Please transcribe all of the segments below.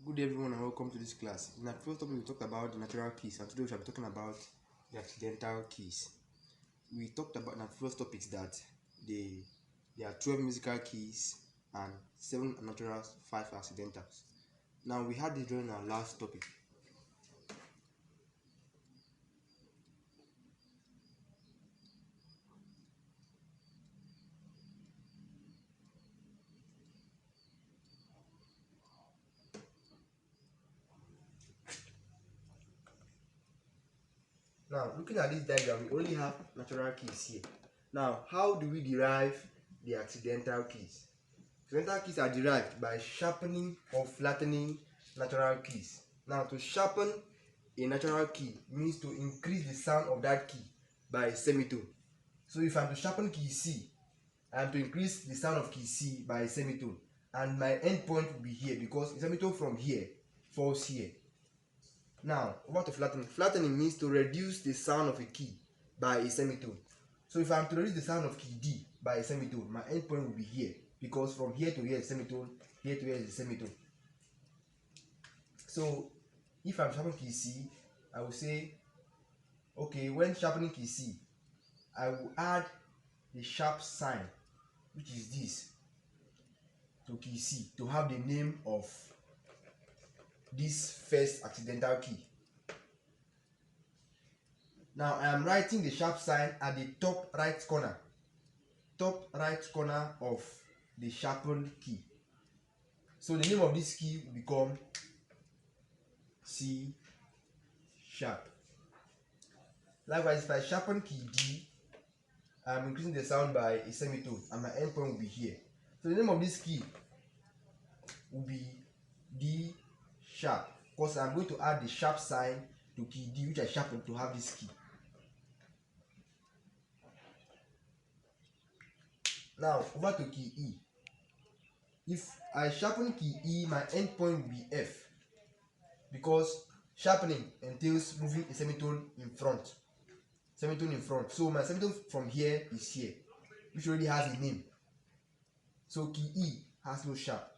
Good everyone and welcome to this class. In our first topic we talked about the natural keys, and today we shall be talking about the accidental keys. We talked about in our first topics that there are 12 musical keys and 7 naturals, 5 accidentals. Now we had this during our last topic. Now looking at this diagram, we only have natural keys here. Now how do we derive the accidental keys? Accidental keys are derived by sharpening or flattening natural keys. Now to sharpen a natural key means to increase the sound of that key by a semitone. So if I'm to sharpen key C, I am to increase the sound of key C by a semitone, and my endpoint will be here because the semitone from here falls here. Now over to flattening. Flattening means to reduce the sound of a key by a semitone. So if I'm to reduce the sound of key D by a semitone, my endpoint will be here because from here to here is semitone, here to here is the semitone. So if I'm sharpening key C, I will say, okay, when sharpening key C, I will add the sharp sign, which is this, to key C to have the name of this first accidental key. Now I am writing the sharp sign at the top right corner of the sharpened key. So the name of this key will become C sharp. Likewise, if I sharpen key D, I am increasing the sound by a semitone and my endpoint will be here. So the name of this key will be D sharp because I'm going to add the sharp sign to key D, which I sharpened to have this key. Now over to key E. If I sharpen key E, my endpoint will be F because sharpening entails moving a semitone in front. So my semitone from here is here, which already has a name. So key E has no sharp.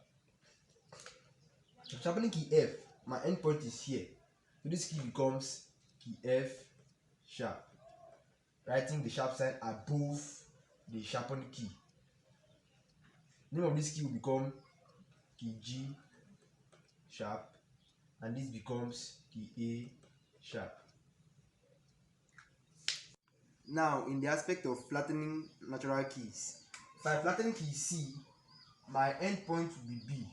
So sharpening key F, my endpoint is here. So this key becomes key F sharp. Writing the sharp sign above the sharpened key. Name of this key will become key G sharp, and this becomes key A sharp. Now in the aspect of flattening natural keys, if I flatten key C, my endpoint will be B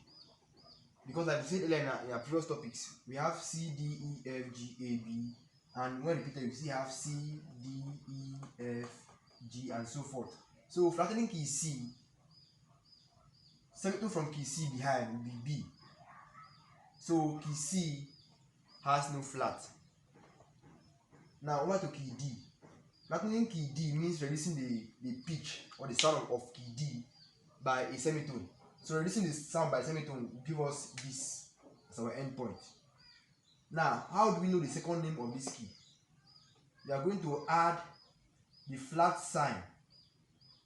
because like we said earlier in our previous topics, we have C, D, E, F, G, A, B, and when repeated you see have C, D, E, F, G, and so forth. So flattening key C, semitone from key C behind will be B. So key C has no flat. Now over to key D. Flattening key D means reducing the pitch or the sound of key D by a semitone. So reducing the sound by semitone will give us this as our endpoint. Now, how do we know the second name of this key? We are going to add the flat sign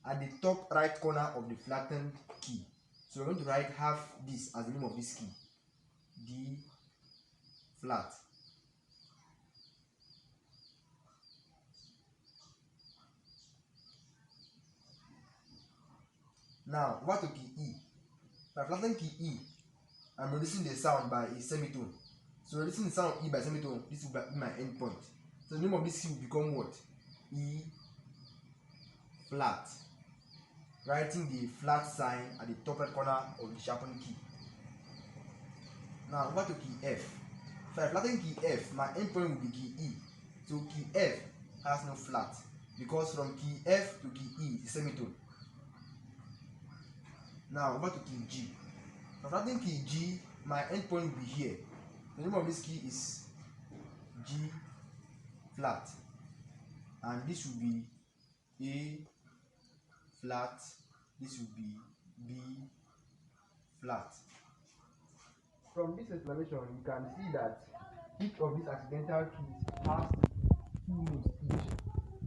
at the top right corner of the flattened key. So we're going to have this as the name of this key, D flat. Now, over to key E. By flattening key E, I'm reducing the sound by a semitone. So reducing the sound of E by semitone, this will be my endpoint. So the name of this key will become what? E flat. Writing the flat sign at the top right corner of the sharpened key. Now over to key F. If I flatten key F, my endpoint will be key E. So key F has no flat because from key F to key E is semitone. Now over to key G. If I flatten key G, my endpoint will be here. The name of this key is G flat, and this will be A flat, this will be B flat. From this explanation, you can see that each of these accidental keys has 2 notes each.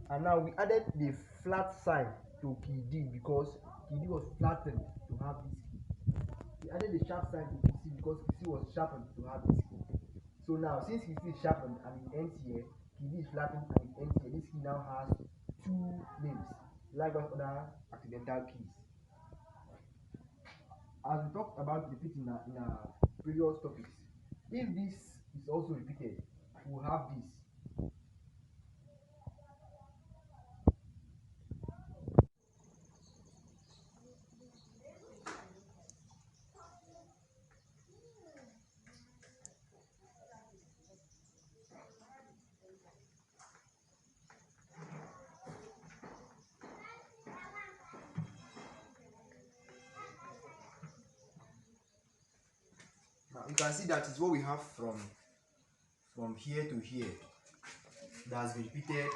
And now we added the flat sign to key D because key D was flattened to have this key. We added the sharp sign to key C because key C was sharpened to have this key. So now, since key C is sharpened and it ends here, key D is flattened and it ends here, this key now has two names, likewise other accidental keys. As we talked about repeating in our previous topics, if this is also repeated, we'll have this. Now you can see that is what we have from here to here. That has been repeated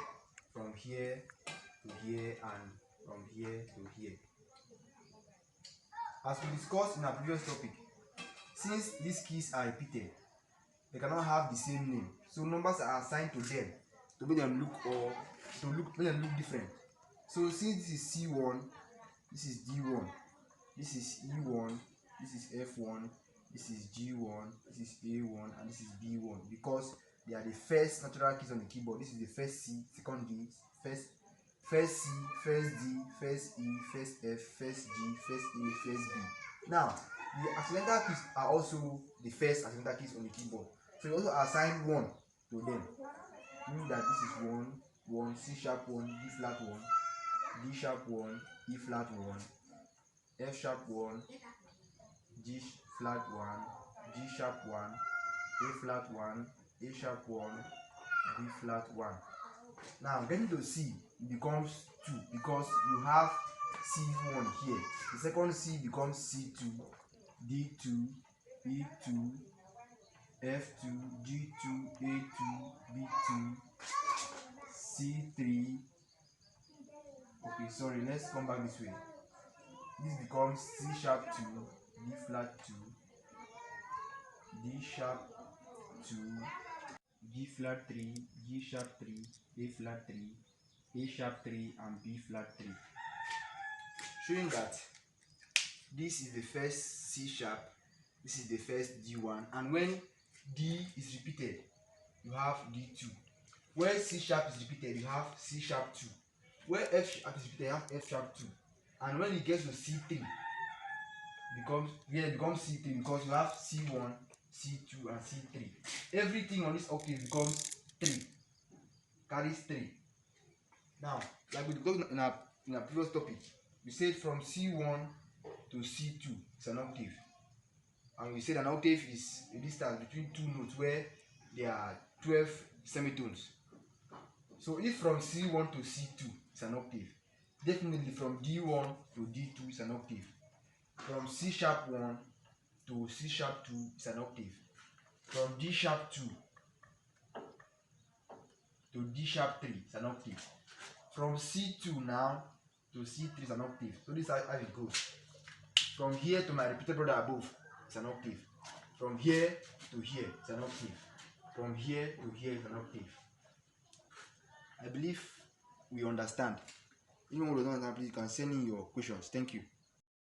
from here to here and from here to here. As we discussed in our previous topic, since these keys are repeated, they cannot have the same name. So numbers are assigned to them to make them look different. So since this is C1, this is D1, this is E1, this is F1, this is G1, this is A1, and this is B1, because they are the first natural keys on the keyboard. This is the first C, second D, first C, first D, first E, first F, first G, first A, first B. Now, the accidental keys are also the first accidental keys on the keyboard. So you also assign 1 to them, meaning that this is 1, C sharp 1, D flat 1, D sharp 1, E flat 1, F sharp 1, G flat 1, G sharp 1, A flat 1, A sharp 1, B flat 1. Now getting to C, it becomes 2 because you have C1 here. The second C becomes C2, D2, E2, F2, G2, A2, B2, C3. Okay, sorry, let's come back this way. This becomes C sharp 2, D flat 2, D sharp 2, G flat 3, G sharp 3, A flat 3, A sharp 3, and B flat 3. Showing that this is the first C sharp, this is the first D1, and when D is repeated, you have D2. Where C sharp is repeated, you have C sharp 2. Where F sharp is repeated, you have F sharp 2. And when it gets to C3, it becomes C3 because you have C1, C2, and C3. Everything on this octave becomes 3, carries 3. Now, like we discussed in our previous topic, we said from C1 to C2 is an octave. And we said an octave is a distance between two notes where there are 12 semitones. So if from C1 to C2 is an octave, definitely from D1 to D2 is an octave. From C sharp 1 to C sharp 2 is an octave. From D sharp 2 to D sharp 3 is an octave. From C2 now to C3 is an octave. So this is how it goes. From here to my repeated brother above, it's an octave. From here to here, it's an octave. From here to here, it's an octave. I believe we understand. Even when we don't understand, please you can send in your questions. Thank you.